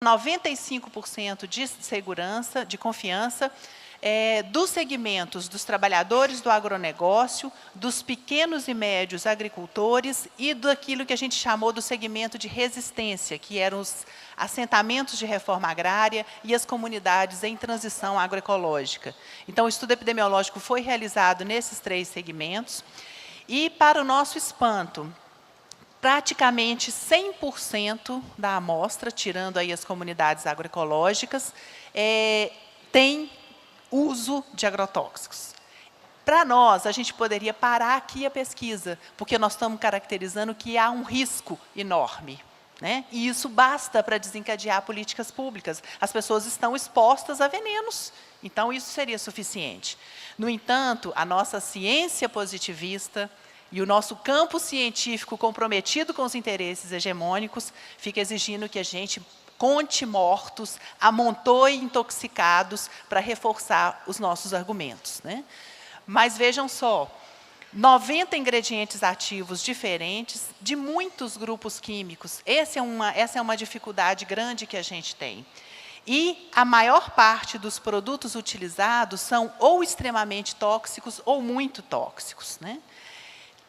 95% de segurança, de confiança, dos segmentos dos trabalhadores do agronegócio, dos pequenos e médios agricultores e daquilo que a gente chamou do segmento de resistência, que eram os assentamentos de reforma agrária e as comunidades em transição agroecológica. Então, o estudo epidemiológico foi realizado nesses 3 segmentos e, para o nosso espanto, praticamente 100% da amostra, tirando aí as comunidades agroecológicas, tem uso de agrotóxicos. Para nós, a gente poderia parar aqui a pesquisa, porque nós estamos caracterizando que há um risco enorme, né? E isso basta para desencadear políticas públicas. As pessoas estão expostas a venenos, então isso seria suficiente. No entanto, a nossa ciência positivista e o nosso campo científico comprometido com os interesses hegemônicos fica exigindo que a gente conte mortos, amontoe intoxicados para reforçar os nossos argumentos, né? Mas vejam só, 90 ingredientes ativos diferentes de muitos grupos químicos. Essa é uma dificuldade grande que a gente tem. E a maior parte dos produtos utilizados são ou extremamente tóxicos ou muito tóxicos, né?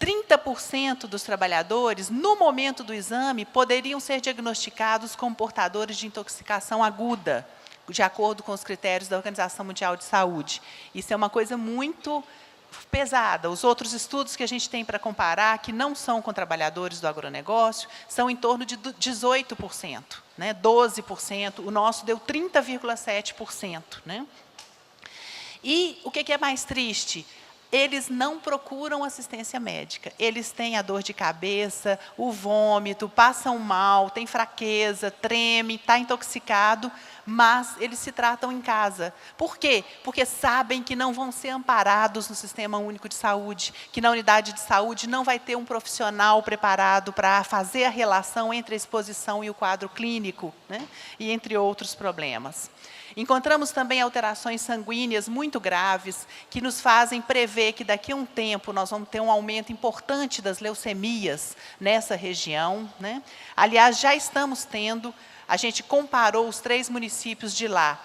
30% dos trabalhadores, no momento do exame, poderiam ser diagnosticados como portadores de intoxicação aguda, de acordo com os critérios da Organização Mundial de Saúde. Isso é uma coisa muito pesada. Os outros estudos que a gente tem para comparar, que não são com trabalhadores do agronegócio, são em torno de 18%, né? 12%. O nosso deu 30,7%. Né? E o que é mais triste? Eles não procuram assistência médica. Eles têm a dor de cabeça, o vômito, passam mal, têm fraqueza, treme, está intoxicado, mas eles se tratam em casa. Por quê? Porque sabem que não vão ser amparados no Sistema Único de Saúde, que na unidade de saúde não vai ter um profissional preparado para fazer a relação entre a exposição e o quadro clínico, né? E entre outros problemas. Encontramos também alterações sanguíneas muito graves, que nos fazem prever que daqui a um tempo nós vamos ter um aumento importante das leucemias nessa região, né? Aliás, já estamos tendo, a gente comparou os 3 municípios de lá,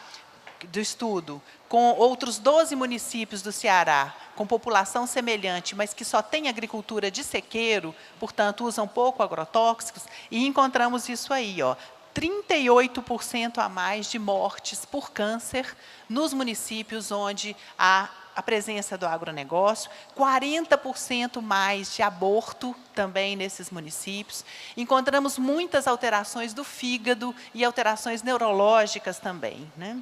do estudo, com outros 12 municípios do Ceará, com população semelhante, mas que só tem agricultura de sequeiro, portanto, usam pouco agrotóxicos, e encontramos isso aí, ó. 38% a mais de mortes por câncer nos municípios onde há a presença do agronegócio, 40% mais de aborto também nesses municípios. Encontramos muitas alterações do fígado e alterações neurológicas também, né?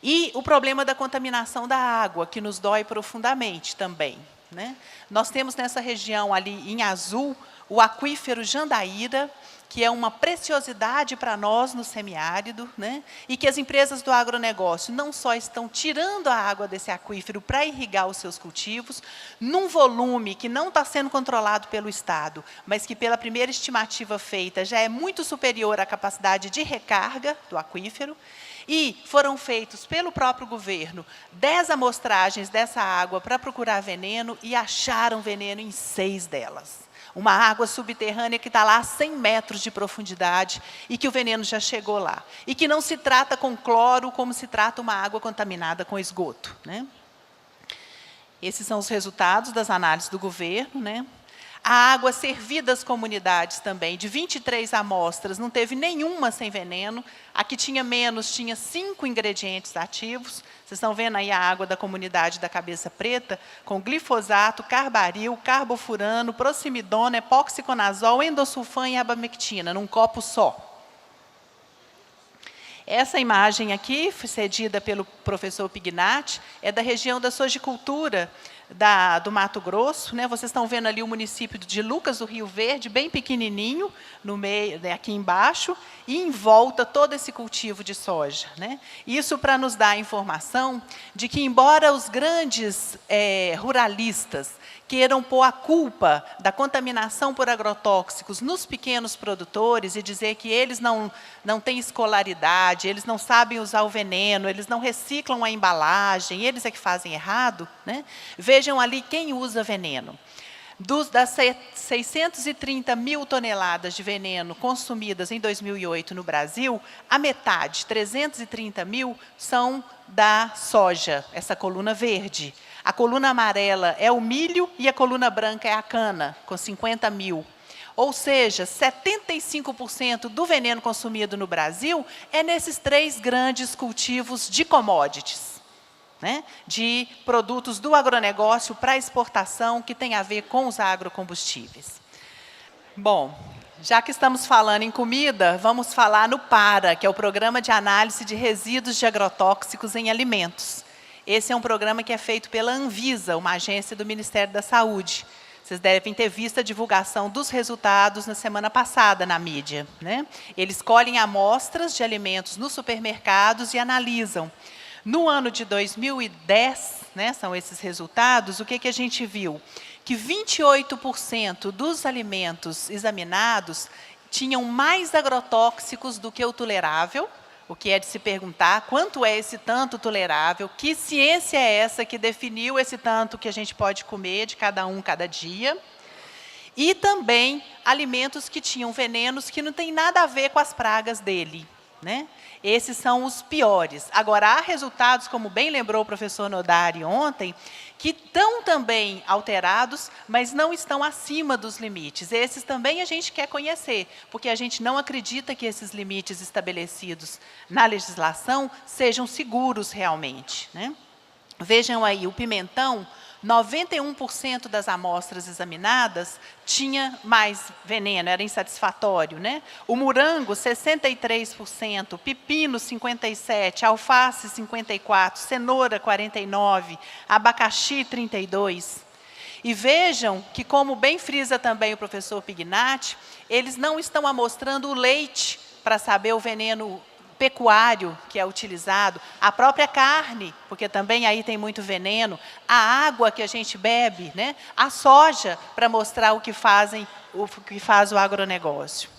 E o problema da contaminação da água, que nos dói profundamente também, né? Nós temos nessa região ali em azul o aquífero Jandaíra, que é uma preciosidade para nós no semiárido, né? E que as empresas do agronegócio não só estão tirando a água desse aquífero para irrigar os seus cultivos, num volume que não está sendo controlado pelo Estado, mas que pela primeira estimativa feita já é muito superior à capacidade de recarga do aquífero, e foram feitos pelo próprio governo 10 amostragens dessa água para procurar veneno e acharam veneno em 6 delas. Uma água subterrânea que está lá a 100 metros de profundidade e que o veneno já chegou lá. E que não se trata com cloro como se trata uma água contaminada com esgoto, né? Esses são os resultados das análises do governo, né? A água servida às comunidades também, de 23 amostras, não teve nenhuma sem veneno. A que tinha menos, tinha 5 ingredientes ativos. Vocês estão vendo aí a água da comunidade da Cabeça Preta, com glifosato, carbaril, carbofurano, proximidona, epoxiconazol, endosulfan e abamectina, num copo só. Essa imagem aqui, cedida pelo professor Pignatti, é da região da sojicultura do Mato Grosso, né? Vocês estão vendo ali o município de Lucas do Rio Verde, bem pequenininho, no meio, né, aqui embaixo, e em volta todo esse cultivo de soja, né? Isso para nos dar a informação de que, embora os grandes ruralistas queiram pôr a culpa da contaminação por agrotóxicos nos pequenos produtores e dizer que eles não têm escolaridade, eles não sabem usar o veneno, eles não reciclam a embalagem, eles é que fazem errado, né? Vejam ali quem usa veneno. Das 630 mil toneladas de veneno consumidas em 2008 no Brasil, a metade, 330 mil, são da soja, essa coluna verde. A coluna amarela é o milho e a coluna branca é a cana, com 50 mil. Ou seja, 75% do veneno consumido no Brasil é nesses 3 grandes cultivos de commodities, né, de produtos do agronegócio para exportação, que tem a ver com os agrocombustíveis. Bom, já que estamos falando em comida, vamos falar no PARA, que é o Programa de Análise de Resíduos de Agrotóxicos em Alimentos. Esse é um programa que é feito pela Anvisa, uma agência do Ministério da Saúde. Vocês devem ter visto a divulgação dos resultados na semana passada na mídia, né? Eles colhem amostras de alimentos nos supermercados e analisam. No ano de 2010, né, são esses resultados, o que a gente viu? Que 28% dos alimentos examinados tinham mais agrotóxicos do que o tolerável, o que é de se perguntar quanto é esse tanto tolerável, que ciência é essa que definiu esse tanto que a gente pode comer de cada um cada dia. E também alimentos que tinham venenos que não tem nada a ver com as pragas dele, né? Esses são os piores. Agora, há resultados, como bem lembrou o professor Nodari ontem, que estão também alterados, mas não estão acima dos limites. Esses também a gente quer conhecer, porque a gente não acredita que esses limites estabelecidos na legislação sejam seguros realmente, né? Vejam aí, o pimentão, 91% das amostras examinadas tinha mais veneno, era insatisfatório, né? O morango, 63%, pepino, 57%, alface, 54%, cenoura, 49%, abacaxi, 32%. E vejam que, como bem frisa também o professor Pignatti, eles não estão amostrando o leite para saber o veneno pecuário que é utilizado, a própria carne, porque também aí tem muito veneno, a água que a gente bebe, né? A soja, para mostrar o que faz o agronegócio.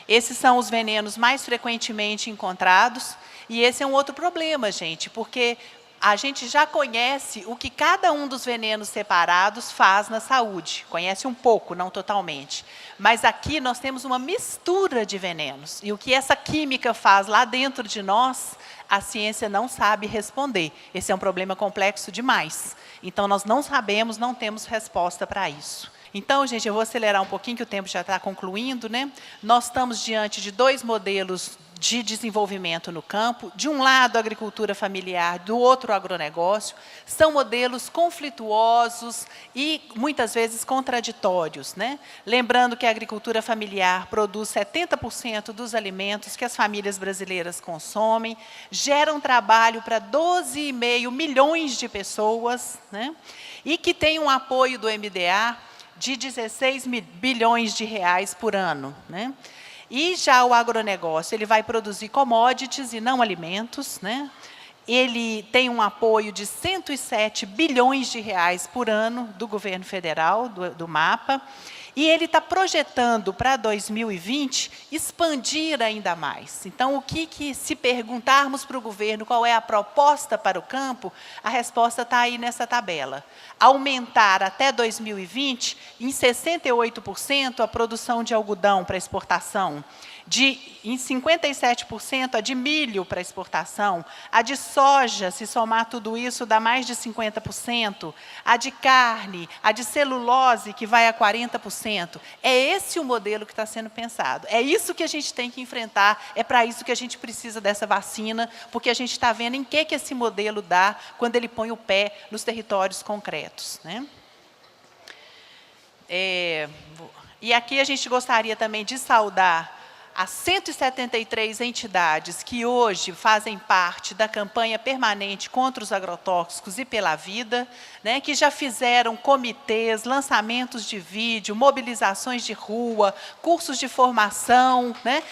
Esses são os venenos mais frequentemente encontrados, e esse é um outro problema, gente, porque a gente já conhece o que cada um dos venenos separados faz na saúde. Conhece um pouco, não totalmente. Mas aqui nós temos uma mistura de venenos. E o que essa química faz lá dentro de nós, a ciência não sabe responder. Esse é um problema complexo demais. Então, nós não sabemos, não temos resposta para isso. Então, gente, eu vou acelerar um pouquinho, que o tempo já está concluindo, né? Nós estamos diante de 2 modelos de desenvolvimento no campo. De um lado, a agricultura familiar, do outro, o agronegócio. São modelos conflituosos e, muitas vezes, contraditórios, né? Lembrando que a agricultura familiar produz 70% dos alimentos que as famílias brasileiras consomem, geram trabalho para 12,5 milhões de pessoas, né? E que tem um apoio do MDA de 16 bilhões de reais por ano, né? E já o agronegócio, ele vai produzir commodities e não alimentos, né? Ele tem um apoio de 107 bilhões de reais por ano do governo federal, do MAPA, e ele está projetando para 2020 expandir ainda mais. Então, o que se perguntarmos para o governo qual é a proposta para o campo, a resposta está aí nessa tabela. Aumentar até 2020 em 68% a produção de algodão para exportação, em 57% a de milho para exportação, a de soja, se somar tudo isso, dá mais de 50%, a de carne, a de celulose, que vai a 40%. É esse o modelo que está sendo pensado. É isso que a gente tem que enfrentar, é para isso que a gente precisa dessa vacina, porque a gente está vendo em que esse modelo dá quando ele põe o pé nos territórios concretos, né? E aqui a gente gostaria também de saudar as 173 entidades que hoje fazem parte da campanha permanente contra os agrotóxicos e pela vida, né, que já fizeram comitês, lançamentos de vídeo, mobilizações de rua, cursos de formação, né?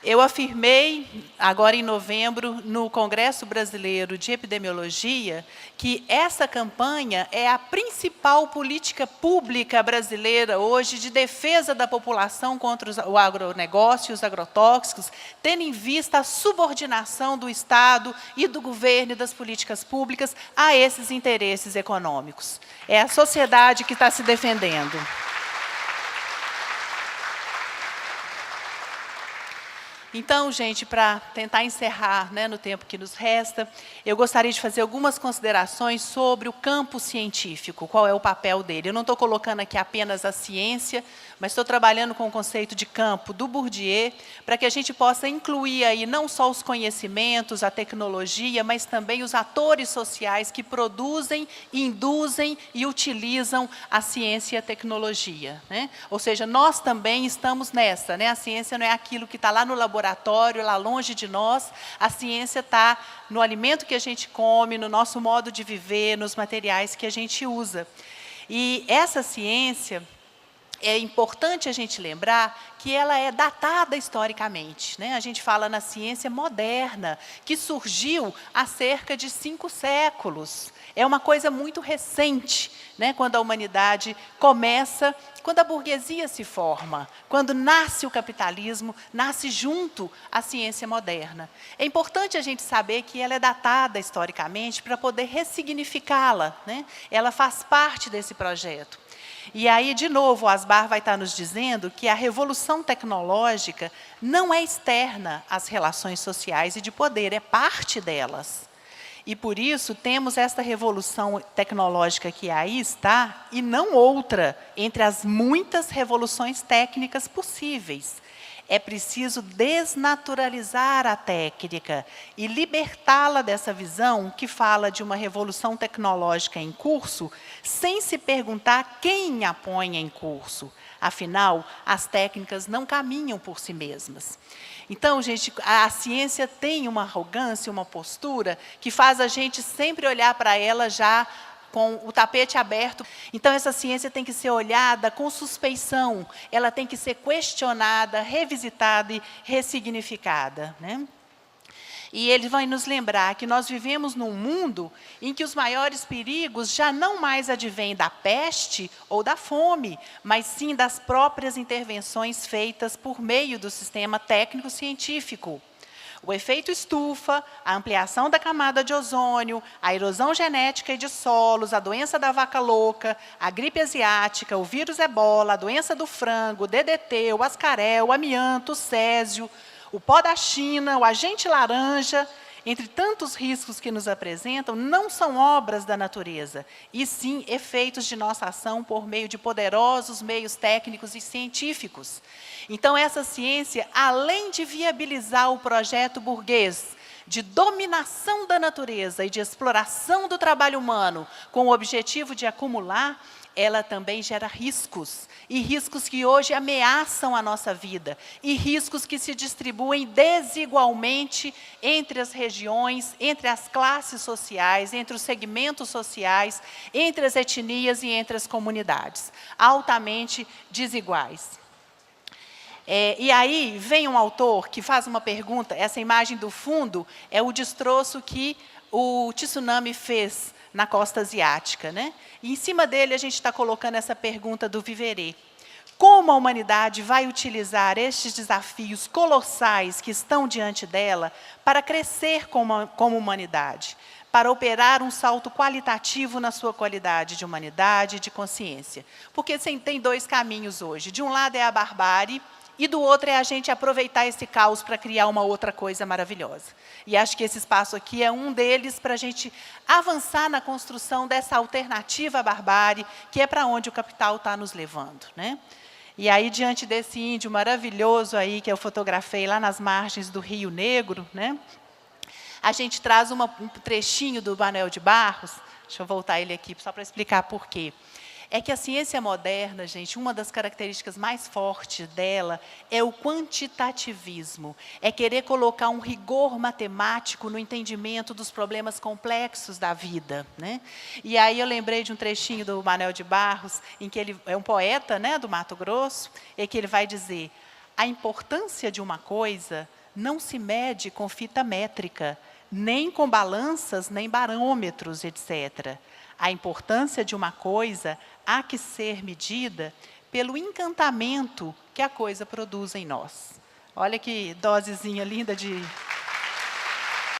Eu afirmei, agora em novembro, no Congresso Brasileiro de Epidemiologia, que essa campanha é a principal política pública brasileira hoje de defesa da população contra o agronegócio e os agrotóxicos, tendo em vista a subordinação do Estado e do governo e das políticas públicas a esses interesses econômicos. É a sociedade que está se defendendo. Então, gente, para tentar encerrar, né, no tempo que nos resta, eu gostaria de fazer algumas considerações sobre o campo científico, qual é o papel dele. Eu não estou colocando aqui apenas a ciência, mas estou trabalhando com o conceito de campo do Bourdieu, para que a gente possa incluir aí não só os conhecimentos, a tecnologia, mas também os atores sociais que produzem, induzem e utilizam a ciência e a tecnologia, né? Ou seja, nós também estamos nessa, né? A ciência não é aquilo que está lá no laboratório, lá longe de nós, a ciência está no alimento que a gente come, no nosso modo de viver, nos materiais que a gente usa. E essa ciência, é importante a gente lembrar que ela é datada historicamente, né? A gente fala na ciência moderna, que surgiu há cerca de 5 séculos. É uma coisa muito recente, né? Quando a humanidade começa, quando a burguesia se forma, quando nasce o capitalismo, nasce junto a ciência moderna. É importante a gente saber que ela é datada historicamente para poder ressignificá-la, né? Ela faz parte desse projeto. E aí, de novo, o Asbar vai estar nos dizendo que a revolução tecnológica não é externa às relações sociais e de poder, é parte delas. E, por isso, temos esta revolução tecnológica que aí está, e não outra, entre as muitas revoluções técnicas possíveis. É preciso desnaturalizar a técnica e libertá-la dessa visão que fala de uma revolução tecnológica em curso, sem se perguntar quem a põe em curso. Afinal, as técnicas não caminham por si mesmas. Então, gente, a ciência tem uma arrogância, uma postura, que faz a gente sempre olhar para ela já com o tapete aberto. Então, essa ciência tem que ser olhada com suspeição, ela tem que ser questionada, revisitada e ressignificada, né? E ele vai nos lembrar que nós vivemos num mundo em que os maiores perigos já não mais advêm da peste ou da fome, mas sim das próprias intervenções feitas por meio do sistema técnico-científico. O efeito estufa, a ampliação da camada de ozônio, a erosão genética e de solos, a doença da vaca louca, a gripe asiática, o vírus ebola, a doença do frango, o DDT, o ascarel, o amianto, o césio, o pó da China, o agente laranja, entre tantos riscos que nos apresentam, não são obras da natureza, e sim efeitos de nossa ação por meio de poderosos meios técnicos e científicos. Então, essa ciência, além de viabilizar o projeto burguês de dominação da natureza e de exploração do trabalho humano com o objetivo de acumular, ela também gera riscos, e riscos que hoje ameaçam a nossa vida, e riscos que se distribuem desigualmente entre as regiões, entre as classes sociais, entre os segmentos sociais, entre as etnias e entre as comunidades, altamente desiguais. E aí vem um autor que faz uma pergunta, essa imagem do fundo é o destroço que o tsunami fez na costa asiática, né? E em cima dele a gente está colocando essa pergunta do Viverê. Como a humanidade vai utilizar estes desafios colossais que estão diante dela para crescer como humanidade, para operar um salto qualitativo na sua qualidade de humanidade e de consciência? Porque tem 2 caminhos hoje. De um lado é a barbárie, e do outro é a gente aproveitar esse caos para criar uma outra coisa maravilhosa. E acho que esse espaço aqui é um deles para a gente avançar na construção dessa alternativa à barbárie, que é para onde o capital está nos levando, né? E aí, diante desse índio maravilhoso aí, que eu fotografei lá nas margens do Rio Negro, né? A gente traz um trechinho do Manuel de Barros, deixa eu voltar ele aqui só para explicar por quê. É que a ciência moderna, gente, uma das características mais fortes dela é o quantitativismo. É querer colocar um rigor matemático no entendimento dos problemas complexos da vida, né? E aí eu lembrei de um trechinho do Manuel de Barros, em que ele é um poeta, né, do Mato Grosso, e que ele vai dizer: a importância de uma coisa não se mede com fita métrica, nem com balanças, nem barômetros, etc. A importância de uma coisa há que ser medida pelo encantamento que a coisa produz em nós. Olha que dosezinha linda de